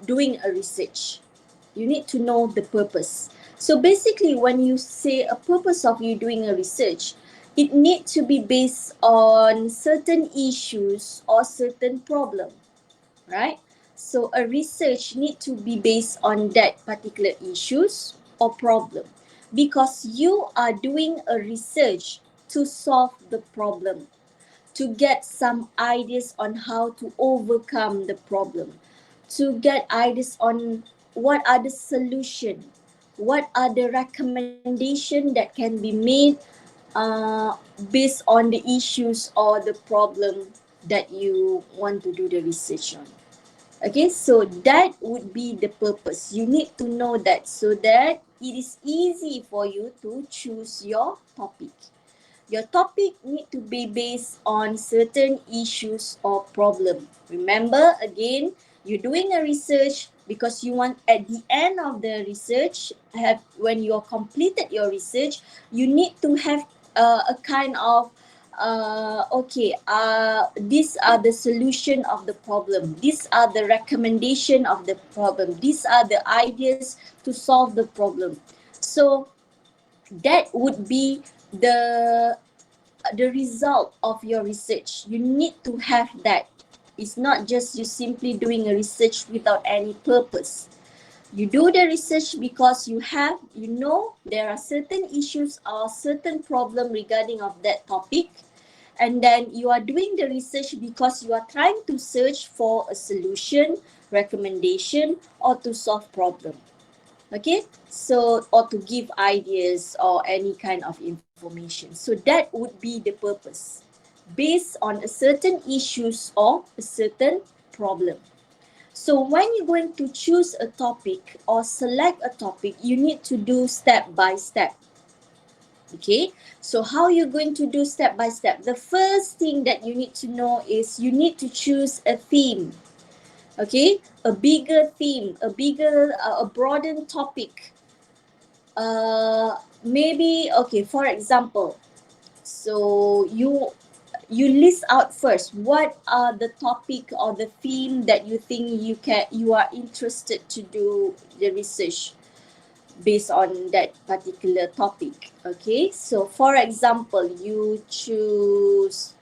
doing a research. You need to know the purpose. So basically, when you say a purpose of you doing a research, it needs to be based on certain issues or certain problem, right? So a research need to be based on that particular issues or problem, because you are doing a research to solve the problem, to get some ideas on how to overcome the problem, to get ideas on what are the solution, what are the recommendation that can be made uh, based on the issues or the problem that you want to do the research on. Okay, so that would be the purpose. You need to know that so that it is easy for you to choose your topic. Your topic need to be based on certain issues or problem. Remember, again, you're doing a research because you want at the end of the research, have when you are completed your research, you need to have a kind of these are the solution of the problem. These are the recommendation of the problem. These are the ideas to solve the problem. So that would be the the result of your research. You need to have that. It's not just you simply doing a research without any purpose. You do the research because you know there are certain issues or certain problem regarding of that topic, and then you are doing the research because you are trying to search for a solution, recommendation, or to solve problem. Okay, so or to give ideas or any kind of information. So that would be the purpose, based on a certain issues or a certain problem. So when you're going to choose a topic or select a topic, you need to do step by step. Okay, so how you're going to do step by step? The first thing that you need to know is you need to choose a theme. Okay, a bigger theme, a broadened topic. Maybe, okay, for example, so you list out first what are the topic or the theme that you think you are interested to do the research based on that particular topic. Okay, so for example, you choose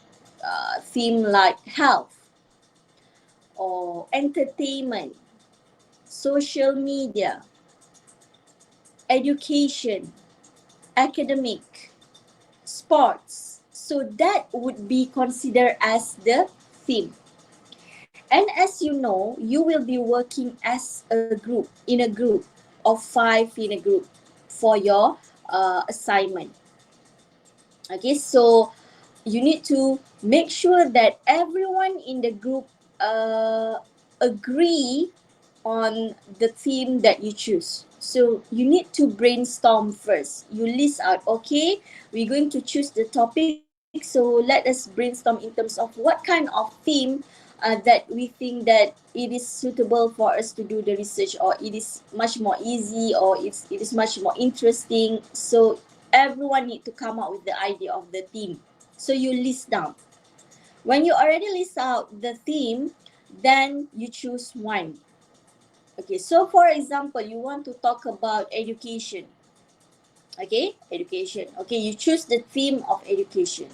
theme like health or entertainment, social media, education, academic, sports. So that would be considered as the theme. And as you know, you will be working as a group, in a group of 5 in a group for your assignment. Okay, so you need to make sure that everyone in the group uh, agree on the theme that you choose. So you need to brainstorm first. You list out, okay, we're going to choose the topic. So let us brainstorm in terms of what kind of theme that we think that it is suitable for us to do the research, or it is much more easy, or it is much more interesting. So everyone need to come up with the idea of the theme. So you list down. When you already list out the theme, then you choose one. Okay, so for example, you want to talk about education. Okay, education. Okay, you choose the theme of education.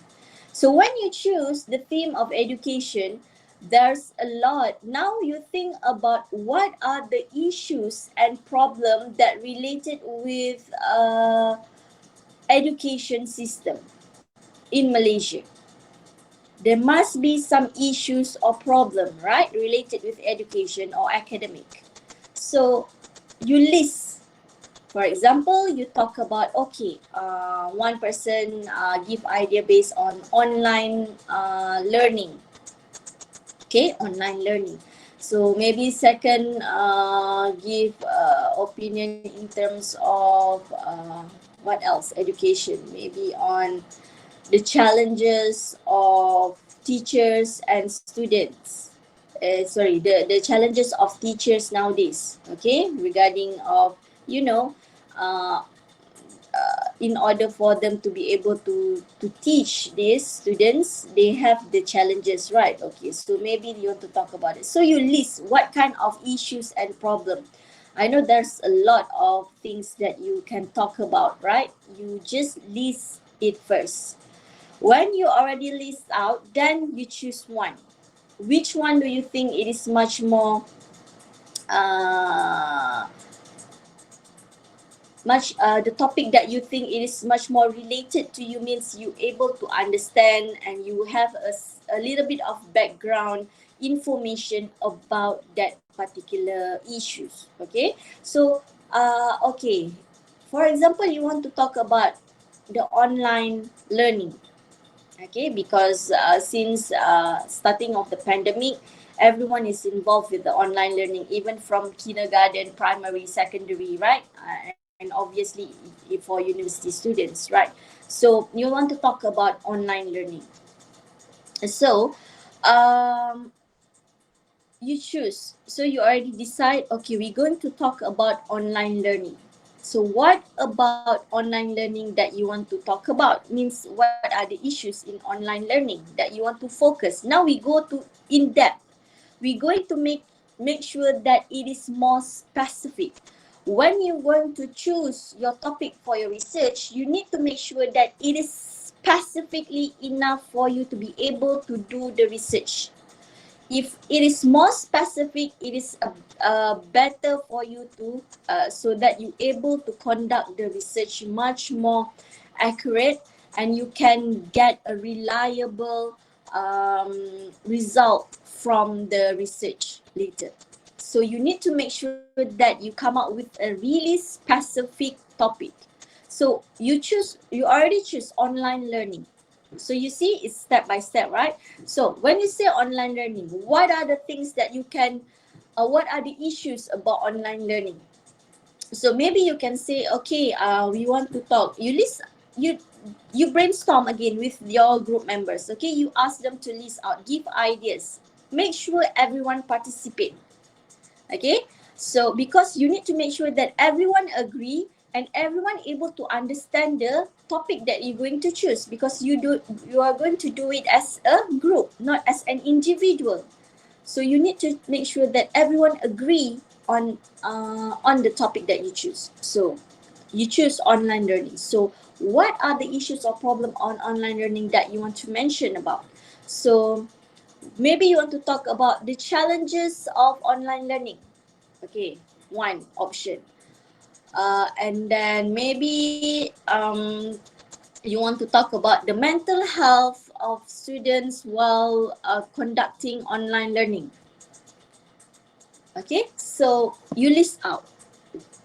So when you choose the theme of education, there's a lot. Now you think about what are the issues and problem that related with education system in Malaysia. There must be some issues or problem, right, related with education or academic. So you list. For example, you talk about, okay, one person give idea based on online learning. Okay, online learning. So maybe second give opinion in terms of what else? Education, maybe on the challenges of teachers and students. The challenges of teachers nowadays. Okay, regarding of, you know, uh, in order for them to be able to teach these students, they have the challenges, right? Okay, so maybe you want to talk about it. So you list what kind of issues and problem. I know there's a lot of things that you can talk about, right? You just list it first. When you already list out, then you choose one. Which one do you think it is much more uh, the topic that you think it is much more related to you, means you able to understand and you have a little bit of background information about that particular issues. Okay, so okay, for example, you want to talk about the online learning. Okay, because since starting of the pandemic, everyone is involved with the online learning, even from kindergarten, primary, secondary, right? And obviously for university students, right? So you want to talk about online learning. So um, you choose. So you already decide, okay, we're going to talk about online learning. So what about online learning that you want to talk about? Means what are the issues in online learning that you want to focus? Now we go to in depth. We're going to make sure that it is more specific. When you're going to choose your topic for your research, you need to make sure that it is specifically enough for you to be able to do the research. If it is more specific, it is better for you to so that you able to conduct the research much more accurate, and you can get a reliable result from the research later. So you need to make sure that you come up with a really specific topic. So you already choose online learning. So you see, it's step by step, right? So when you say online learning, what are the things that you can, what are the issues about online learning? So maybe you can say, okay, we want to talk. You you brainstorm again with your group members. Okay, you ask them to list out, give ideas, make sure everyone participate. Okay, so because you need to make sure that everyone agree and everyone able to understand the topic that you're going to choose, because you are going to do it as a group, not as an individual. So you need to make sure that everyone agree on the topic that you choose. So you choose online learning. So what are the issues or problem on online learning that you want to mention about? So maybe you want to talk about the challenges of online learning. Okay, one option. And then maybe you want to talk about the mental health of students while conducting online learning. Okay, so you list out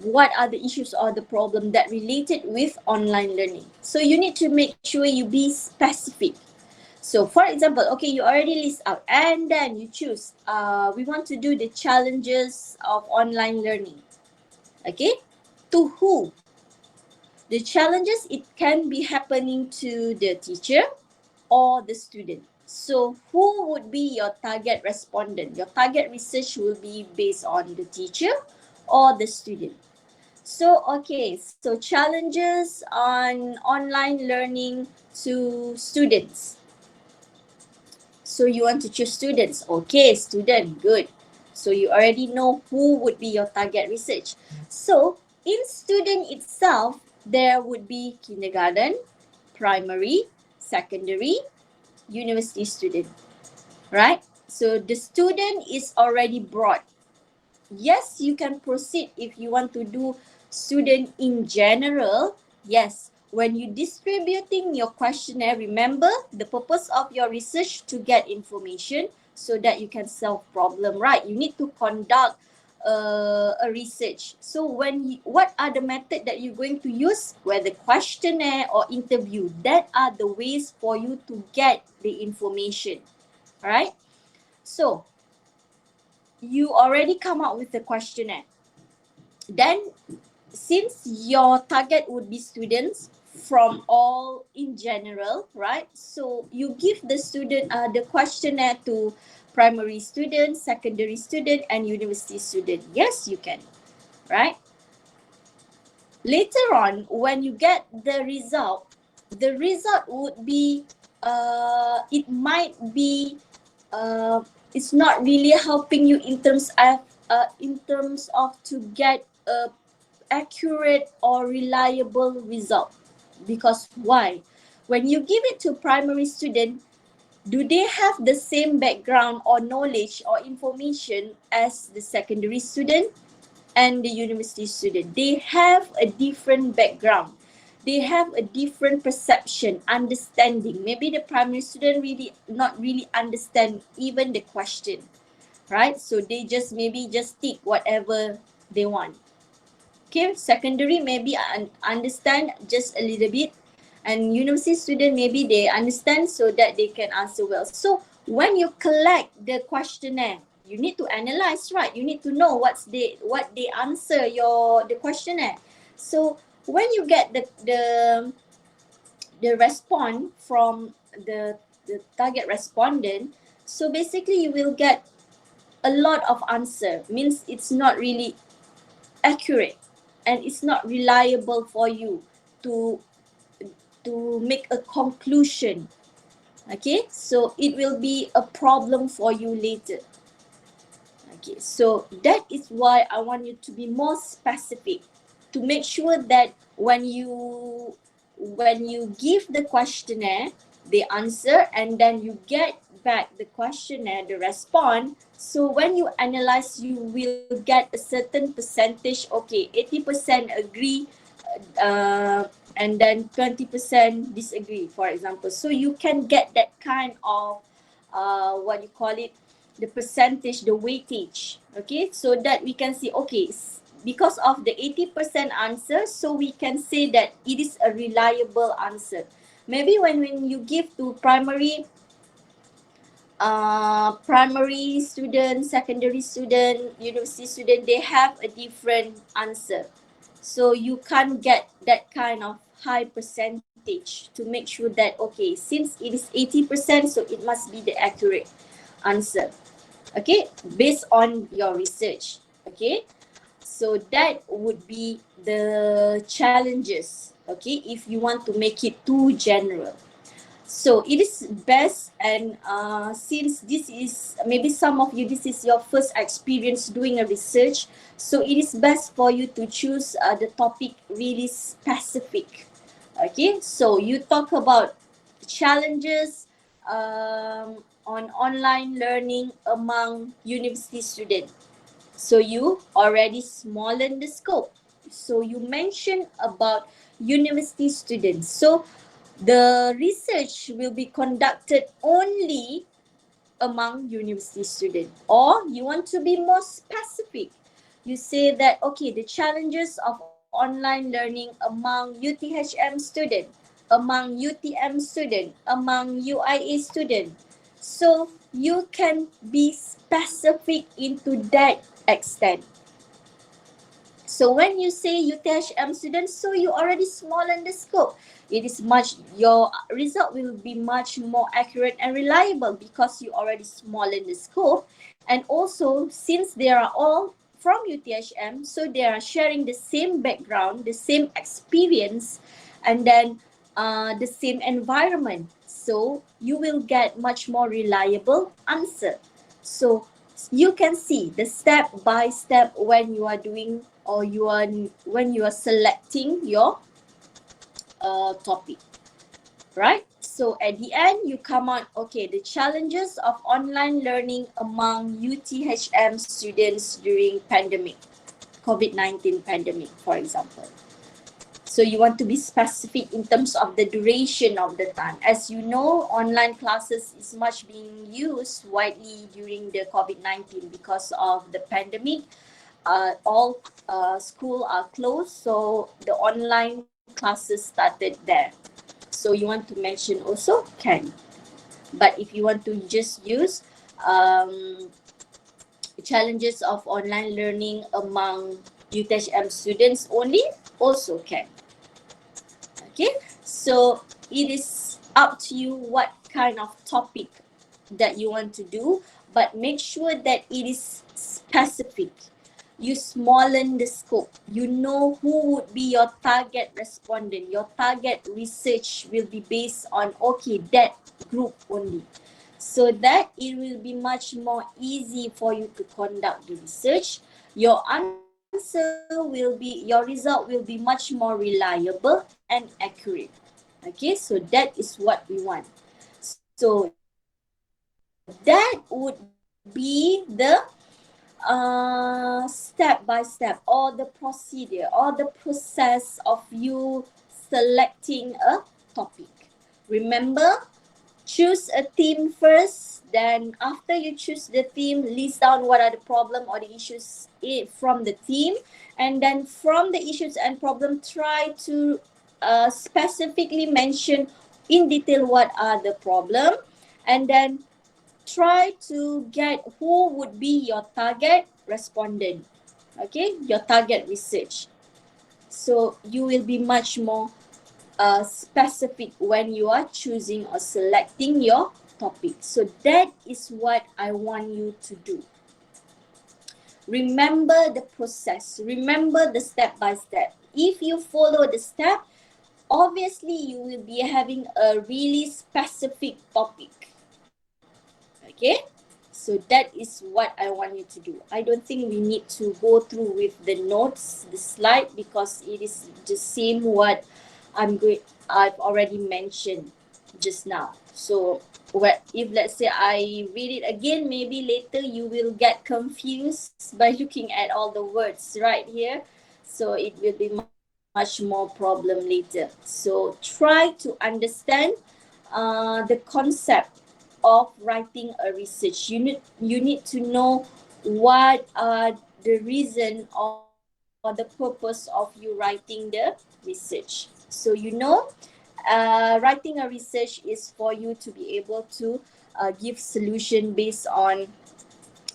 what are the issues or the problem that related with online learning. So you need to make sure you be specific. So for example, okay, you already list out and then you choose, we want to do the challenges of online learning. Okay, to who? The challenges, it can be happening to the teacher or the student. So who would be your target respondent? Your target research will be based on the teacher or the student. So okay, so challenges on online learning to students. So you want to choose students. Okay, student, good. So you already know who would be your target research. So in student itself, there would be kindergarten, primary, secondary, university student, right? So the student is already broad. Yes, you can proceed if you want to do student in general. Yes, when you distributing your questionnaire, remember the purpose of your research to get information so that you can solve problem, right? You need to conduct a research. So what are the method that you're going to use? Whether questionnaire or interview, that are the ways for you to get the information, right? So you already come up with the questionnaire. Then since your target would be students from all in general, right? So you give the student the questionnaire to primary student, secondary student, and university student. Yes, you can, right? Later on, when you get the result would be, it might be, uh, it's not really helping you in terms of to get a accurate or reliable result. Because why? When you give it to primary student, do they have the same background or knowledge or information as the secondary student and the university student? They have a different background. They have a different perception, understanding. Maybe the primary student really not really understand even the question, right? So they just maybe just tick whatever they want. Okay, secondary maybe understand just a little bit, and university student maybe they understand so that they can answer well. So when you collect the questionnaire, you need to analyze, right? You need to know what they answer the questionnaire. So when you get the response from the target respondent, so basically you will get a lot of answer. Means it's not really accurate and it's not reliable for you to make a conclusion. Okay, so it will be a problem for you later. Okay, so that is why I want you to be more specific, to make sure that when you give the questionnaire, they answer, and then you get back the questionnaire, the response. So when you analyze, you will get a certain percentage. Okay, 80% agree, and then 20% disagree, for example. So you can get that kind of, what you call it, the percentage, the weightage. Okay, so that we can see, okay, because of the 80% answer, so we can say that it is a reliable answer. Maybe when you give to primary student, secondary student, university student, they have a different answer. So you can't get that kind of high percentage to make sure that, okay, since it is 80%, so it must be the accurate answer. Okay, based on your research. Okay, so that would be the challenges. Okay, if you want to make it too general. So it is best, and since this is maybe some of you, this is your first experience doing a research, so it is best for you to choose the topic really specific. Okay, so you talk about challenges on online learning among university students. So you already smaller the scope. So you mentioned about university students. So the research will be conducted only among university students. Or you want to be more specific. You say that, okay, the challenges of online learning among UTHM student, among UTM student, among UIA student. So you can be specific into that extent. So when you say UTHM students, so you already smaller the scope. It is much, your result will be much more accurate and reliable because you already smaller the scope. And also, since they are all from UTHM, so they are sharing the same background, the same experience, and then the same environment. So you will get much more reliable answer. So you can see the step by step when you are doing, or when you are selecting your topic, right? So at the end, you come out, okay, the challenges of online learning among UTHM students during pandemic, COVID-19 pandemic, for example. So you want to be specific in terms of the duration of the time. As you know, online classes is much being used widely during the COVID-19 because of the pandemic. All school are closed, so the online classes started there. So you want to mention also, can. But if you want to just use um, challenges of online learning among UTHM students only, also can. Okay, so it is up to you what kind of topic that you want to do, but make sure that it is specific. you smallen the scope. You know who would be your target respondent. Your target research will be based on, okay, that group only. So that it will be much more easy for you to conduct the research. Your answer will be, your result will be much more reliable and accurate. Okay, so that is what we want. So that would be the step by step, or the procedure, or the process of you selecting a topic. Remember, choose a theme first. Then after you choose the theme, list down what are the problem or the issues from the theme. And then from the issues and problem, try to specifically mention in detail what are the problem. And then try to get who would be your target respondent. Okay, your target research. So you will be much more specific when you are choosing or selecting your topic. So that is what I want you to do. Remember the process. Remember the step by step. If you follow the step, obviously you will be having a really specific topic. Okay? So that is what I want you to do. I don't think we need to go through with the notes, the slide, because it is the same what I've already mentioned just now. So if let's say I read it again, maybe later you will get confused by looking at all the words right here. So it will be much more problem later. So try to understand the concept of writing a research. You need to know what are the reason or the purpose of you writing the research. So writing a research is for you to be able to give solution based on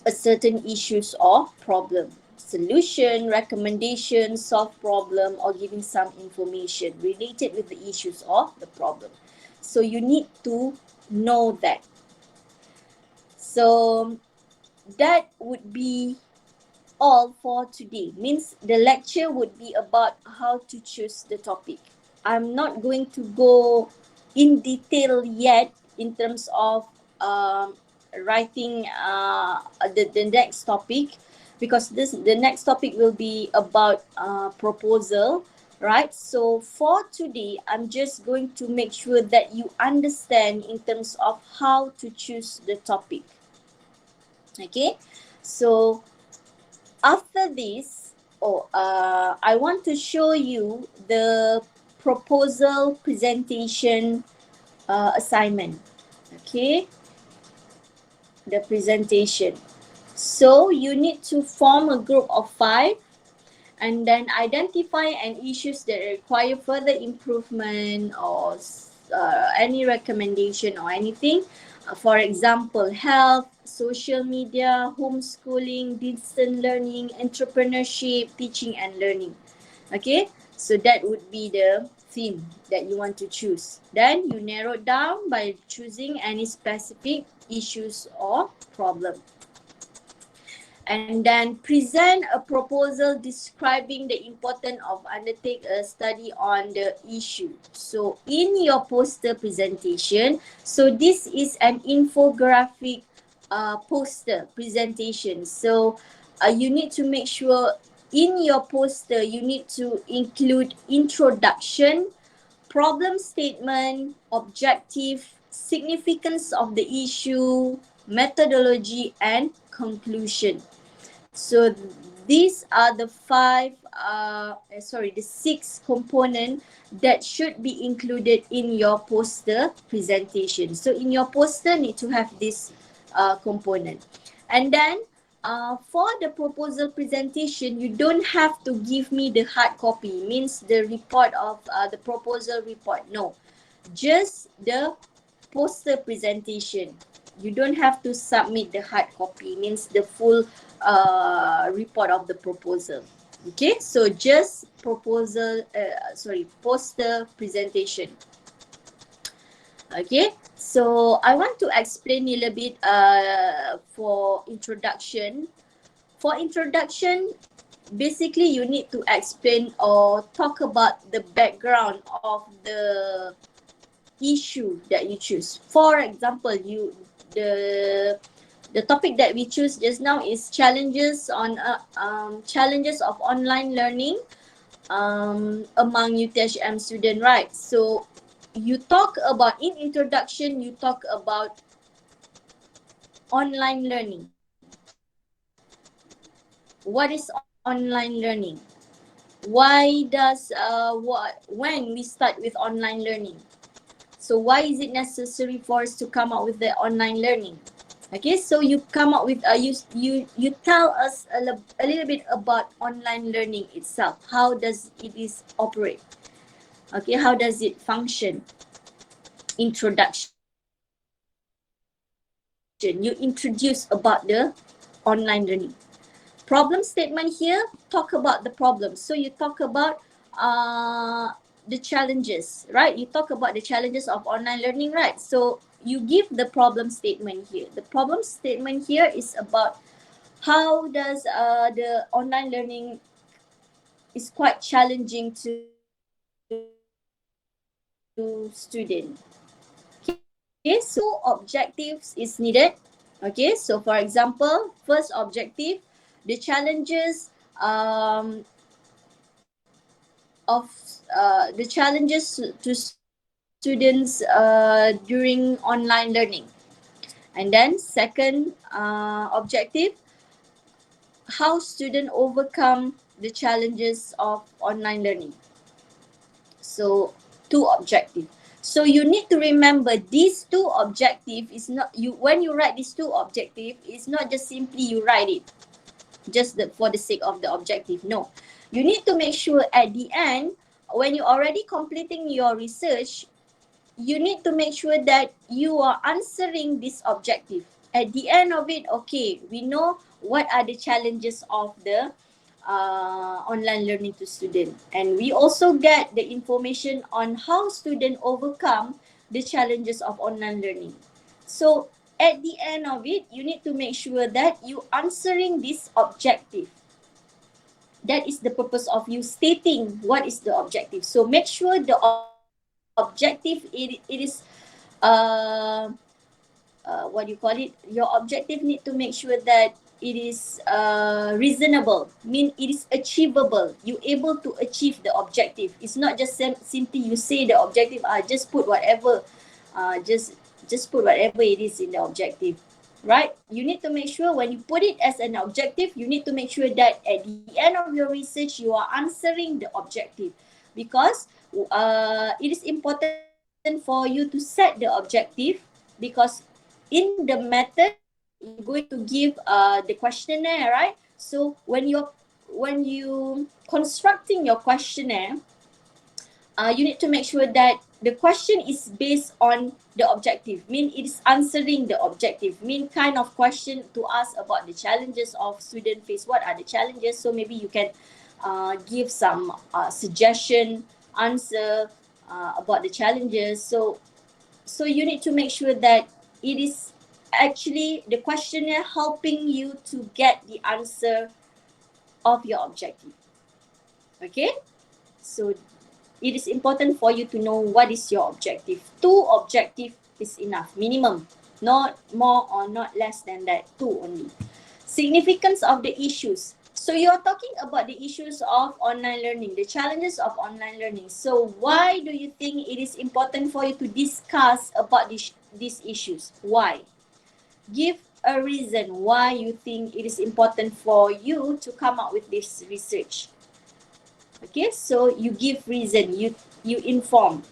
a certain issues or problem. Solution, recommendation, solve problem, or giving some information related with the issues or the problem. So you need to know that. So that would be all for today. Means the lecture would be about how to choose the topic. I'm not going to go in detail yet in terms of writing the next topic, because the next topic will be about proposal, right? So for today, I'm just going to make sure that you understand in terms of how to choose the topic. Okay, so after this, I want to show you the proposal presentation assignment. Okay, the presentation. So you need to form a group of 5 and then identify any issues that require further improvement or any recommendation or anything. For example, health, social media, homeschooling, distance learning, entrepreneurship, teaching and learning. Okay, so that would be the theme that you want to choose. Then you narrow down by choosing any specific issues or problem. And then present a proposal describing the importance of undertake a study on the issue. So in your poster presentation, so this is an infographic poster presentation. So you need to make sure in your poster you need to include introduction, problem statement, objective, significance of the issue, methodology, and conclusion. So these are the the 6 components that should be included in your poster presentation. So in your poster need to have this component. And then for the proposal presentation, you don't have to give me the hard copy, means the report of the proposal report. No, just the poster presentation. You don't have to submit the hard copy, means the full report of the proposal. Okay, so just poster presentation. Okay, so I want to explain a little bit for introduction. For introduction, basically you need to explain or talk about the background of the issue that you choose. For example, the topic that we choose just now is challenges of online learning among UTHM student, right? So you talk about, in introduction, you talk about online learning. What is online learning? Why does when we start with online learning? So why is it necessary for us to come up with the online learning? Okay, so you come up with you tell us a little bit about online learning itself. How does it is operate? Okay, how does it function? Introduction. You introduce about the online learning. Problem statement here, talk about the problem. So you talk about the challenges, right? You talk about the challenges of online learning, right? So you give the problem statement here. The problem statement here is about how does the online learning is quite challenging to student. Okay, so objectives is needed. Okay, so for example, first objective, the challenges of the challenges to students during online learning. And then second objective, how students overcome the challenges of online learning. So two objective. So you need to remember these two objective is not you when you write these two objective, it's not just simply you write it just for the sake of the objective. No, you need to make sure at the end when you're already completing your research, you need to make sure that you are answering this objective. At the end of it, okay, we know what are the challenges of the online learning to student, and we also get the information on how student overcome the challenges of online learning. So at the end of it, you need to make sure that you answering this objective. That is the purpose of you stating what is the objective. So make sure the objective it is uh, what do you call it? Your objective need to make sure that it is reasonable. Mean it is achievable. You able to achieve the objective. It's not just simply you say the objective. Just put whatever. Just put whatever it is in the objective, right? You need to make sure when you put it as an objective, you need to make sure that at the end of your research, you are answering the objective, because it is important for you to set the objective, because in the method you're going to give the questionnaire, right? So when you constructing your questionnaire, you need to make sure that the question is based on the objective, mean it is answering the objective, mean kind of question to ask about the challenges of student face. What are the challenges? So maybe you can give some suggestion answer about the challenges. So you need to make sure that it is actually the questionnaire helping you to get the answer of your objective. Okay, so it is important for you to know what is your objective. Two objective is enough, minimum, not more or not less than that, two only. Significance of the issues. So you're talking about the issues of online learning, the challenges of online learning. So why do you think it is important for you to discuss about these issues? Why? Give a reason why you think it is important for you to come up with this research. Okay, so you give reason, you inform,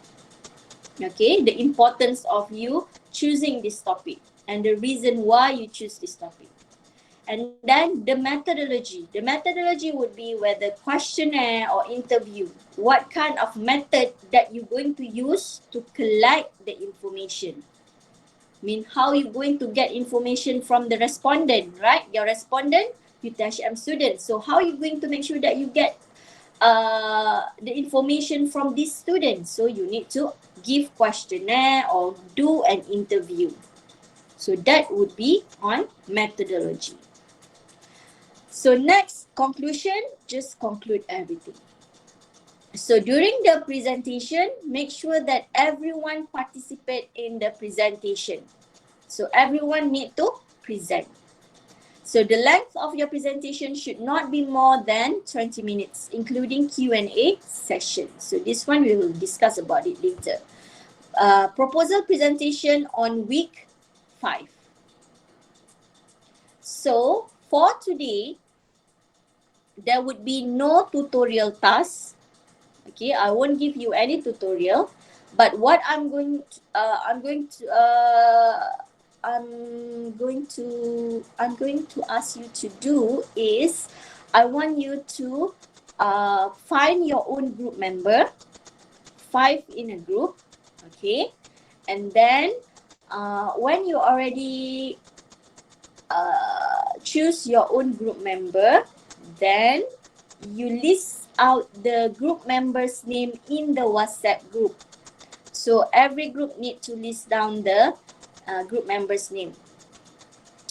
okay, the importance of you choosing this topic and the reason why you choose this topic. And then the methodology would be whether questionnaire or interview, what kind of method that you're going to use to collect the information. Mean how you going to get information from the respondent, right? Your respondent, UTHM students. So how you going to make sure that you get the information from these students? So you need to give questionnaire or do an interview. So that would be on methodology. So next, conclusion, just conclude everything. So during the presentation, make sure that everyone participate in the presentation. So everyone need to present. So the length of your presentation should not be more than 20 minutes, including Q&A session. So this one we will discuss about it later. Proposal presentation on week 5. So for today, there would be no tutorial task. Okay, I won't give you any tutorial, but what I'm going to ask you to do is, I want you to find your own group member, 5 in a group, okay, and then when you already choose your own group member, then you list out the group members' name in the WhatsApp group. So every group need to list down the group members' name,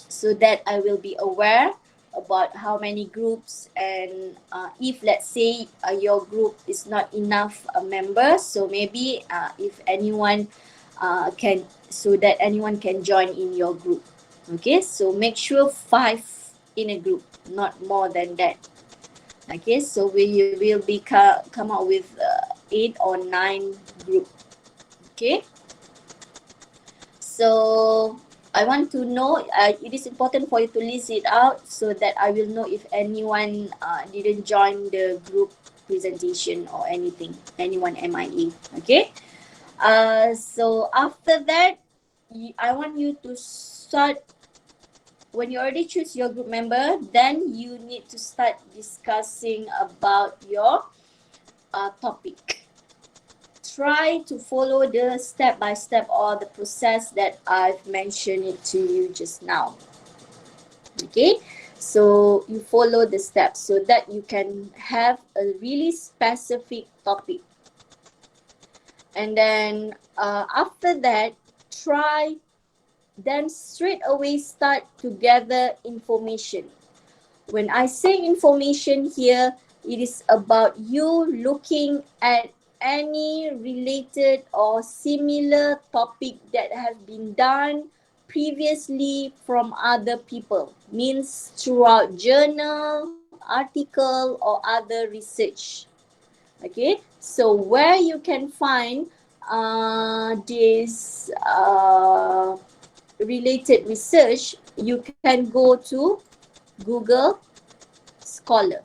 so that I will be aware about how many groups, and if let's say your group is not enough members, so maybe if anyone can, so that anyone can join in your group. Okay, so make sure 5 in a group, not more than that. Okay, so we will be come out with 8 or 9 group. Okay, so I want to know, it is important for you to list it out, so that I will know if anyone didn't join the group presentation or anything, anyone MIA. Okay, so after that, I want you to start. When you already choose your group member, then you need to start discussing about your topic. Try to follow the step-by-step or the process that I've mentioned it to you just now. Okay, so you follow the steps so that you can have a really specific topic. And then after that, then straight away start to gather information. When I say information here, it is about you looking at any related or similar topic that have been done previously from other people. Means throughout journal, article, or other research. Okay, so where you can find this related research, you can go to Google Scholar.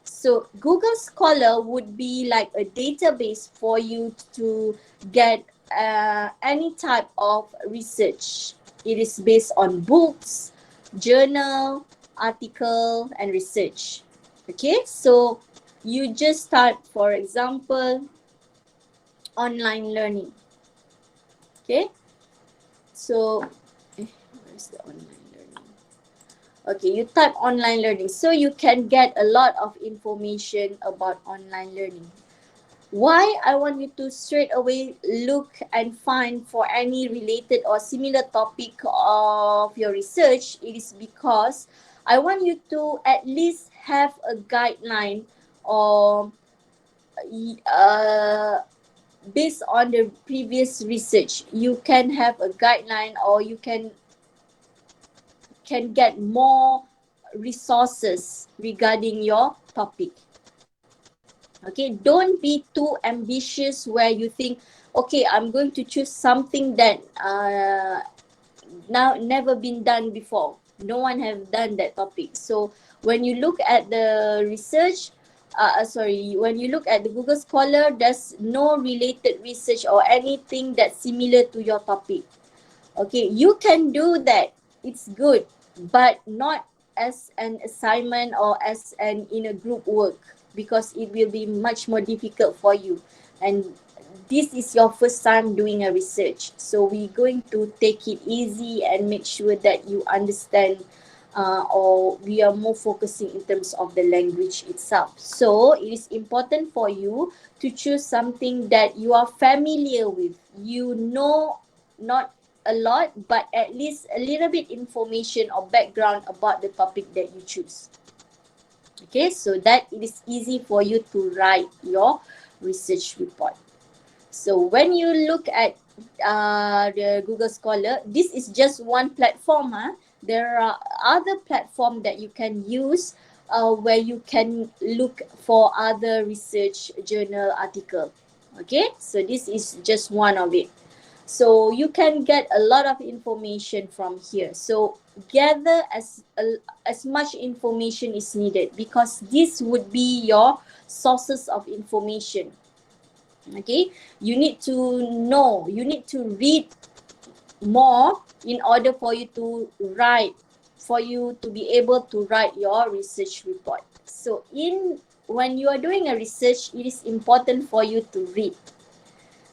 So Google Scholar would be like a database for you to get any type of research. It is based on books, journal, article, and research. Okay, so you just start, for example, online learning. Okay, so where's the online learning? Okay, you type online learning, so you can get a lot of information about online learning. Why I want you to straight away look and find for any related or similar topic of your research, it is because I want you to at least have a guideline, or based on the previous research, you can have a guideline, or you can get more resources regarding your topic. Okay, don't be too ambitious where you think, okay, I'm going to choose something that now never been done before. No one have done that topic. So when you look at the research, when you look at the Google Scholar, there's no related research or anything that's similar to your topic. Okay, you can do that. It's good, but not as an assignment or as an in a group work, because it will be much more difficult for you. And this is your first time doing a research. So we're going to take it easy and make sure that you understand, or we are more focusing in terms of the language itself. So it is important for you to choose something that you are familiar with. You know, not a lot, but at least a little bit information or background about the topic that you choose. Okay, so that it is easy for you to write your research report. So when you look at the Google Scholar, this is just one platform. There are other platforms that you can use where you can look for other research journal article. Okay, so this is just one of it. So you can get a lot of information from here. So gather as much information is needed, because this would be your sources of information. Okay, you need to know, you need to read more in order for you to write, for you to be able to write your research report. So when you are doing a research, it is important for you to read,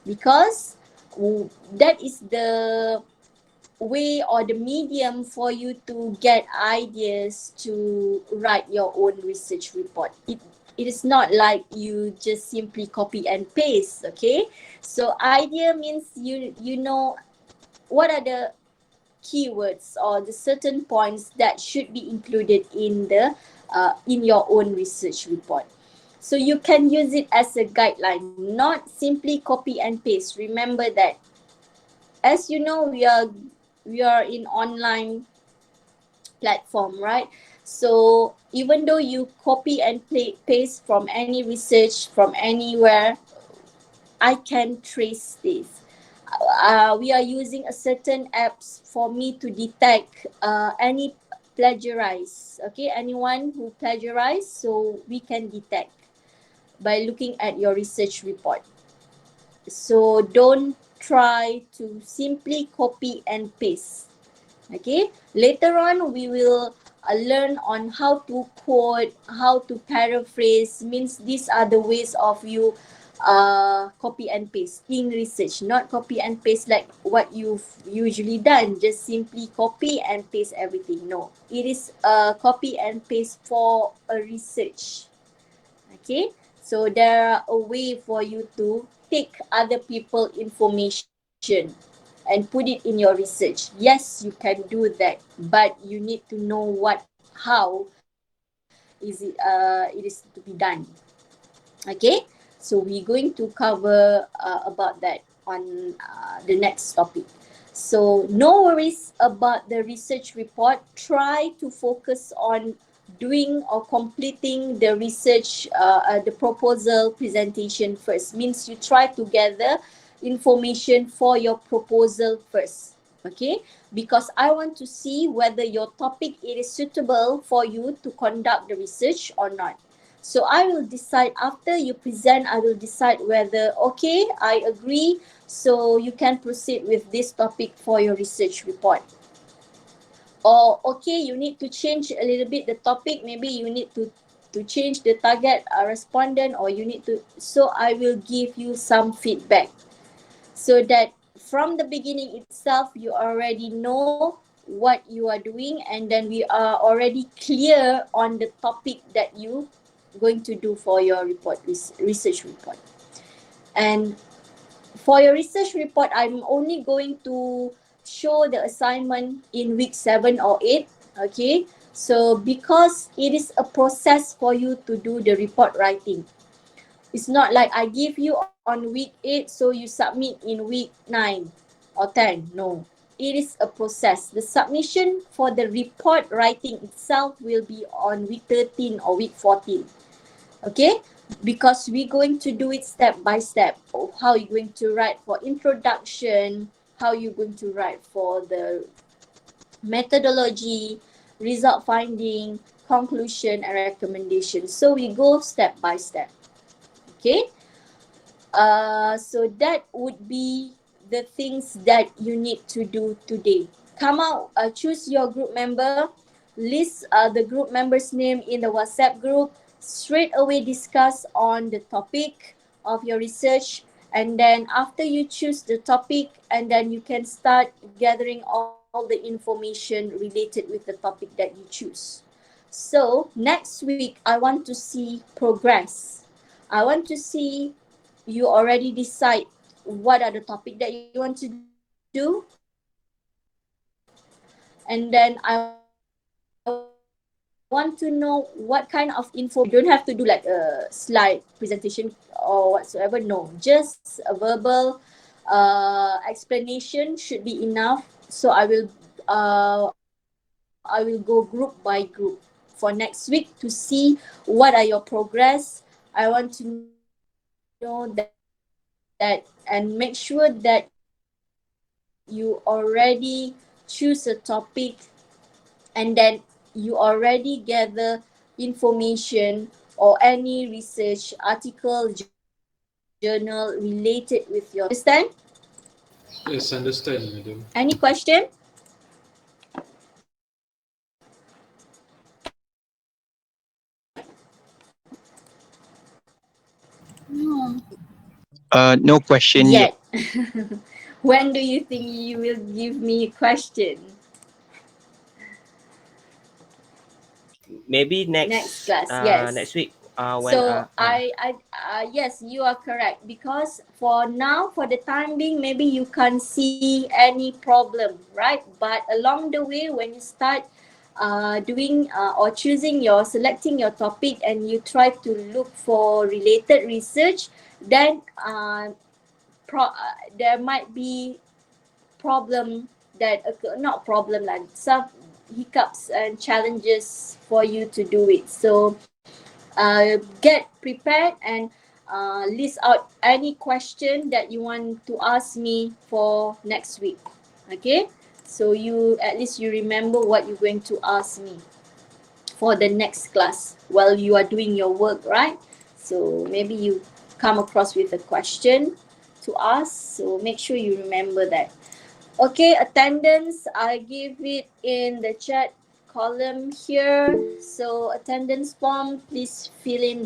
because that is the way or the medium for you to get ideas to write your own research report. It is not like you just simply copy and paste. Okay, so idea means you know what are the keywords or the certain points that should be included in your own research report. So you can use it as a guideline, not simply copy and paste. Remember that, as you know, we are in online platform, right? So even though you copy and paste from any research from anywhere, I can trace this. We are using a certain apps for me to detect any plagiarize. Okay, anyone who plagiarize, so we can detect by looking at your research report. So don't try to simply copy and paste. Okay, later on we will learn on how to quote, how to paraphrase. Means these are the ways of you copy and paste in research, not copy and paste like what you've usually done, just simply copy and paste everything. No, it is copy and paste for a research. Okay, so there are a way for you to take other people information and put it in your research. Yes, you can do that, but you need to know how it is to be done. Okay, so we're going to cover about that on the next topic. So no worries about the research report. Try to focus on doing or completing the research, the proposal presentation first. Means you try to gather information for your proposal first. Okay, because I want to see whether your topic it is suitable for you to conduct the research or not. So I will decide after you present, I will decide whether, okay, I agree, so you can proceed with this topic for your research report. Or, okay, you need to change a little bit the topic, maybe you need to change the target respondent, or you need to, so I will give you some feedback. So that from the beginning itself, you already know what you are doing, and then we are already clear on the topic that you going to do for your report, research report. And for your research report, I'm only going to show the assignment in week 7 or 8. Okay, so because it is a process for you to do the report writing. It's not like I give you on week 8, so you submit in week 9 or 10. No, it is a process. The submission for the report writing itself will be on week 13 or week 14. Okay, because we're going to do it step by step. How you're going to write for introduction, how you're going to write for the methodology, result finding, conclusion, and recommendation. So we go step by step. Okay, so that would be the things that you need to do today. Come out, choose your group member, list the group member's name in the WhatsApp group, straight away discuss on the topic of your research, and then after you choose the topic, and then you can start gathering all the information related with the topic that you choose. So next week, I want to see progress. I want to see you already decide what are the topic that you want to do, and then I want to know what kind of info. You don't have to do like a slide presentation or whatsoever. No, just a verbal explanation should be enough. So I will go group by group for next week to see what are your progress. I want to know that, and make sure that you already choose a topic, and then you already gather information or any research article, journal related with your topic. Understand? Yes, understand, madam. Any question? No question yet. Yet. When do you think you will give me a question? Maybe Next next class, yes. next week. When So yes, you are correct, because for now, for the time being, maybe you can't see any problem, right? But along the way, when you start doing or choosing your selecting your topic, and you try to look for related research, then there might be problem that occur, not problem like some hiccups and challenges for you to do it. So get prepared and list out any question that you want to ask me for next week. Okay, so you at least you remember what you're going to ask me for the next class while you are doing your work, right? So maybe you come across with a question to ask, so make sure you remember that. Okay, attendance, I give it in the chat column here. So attendance form, please fill in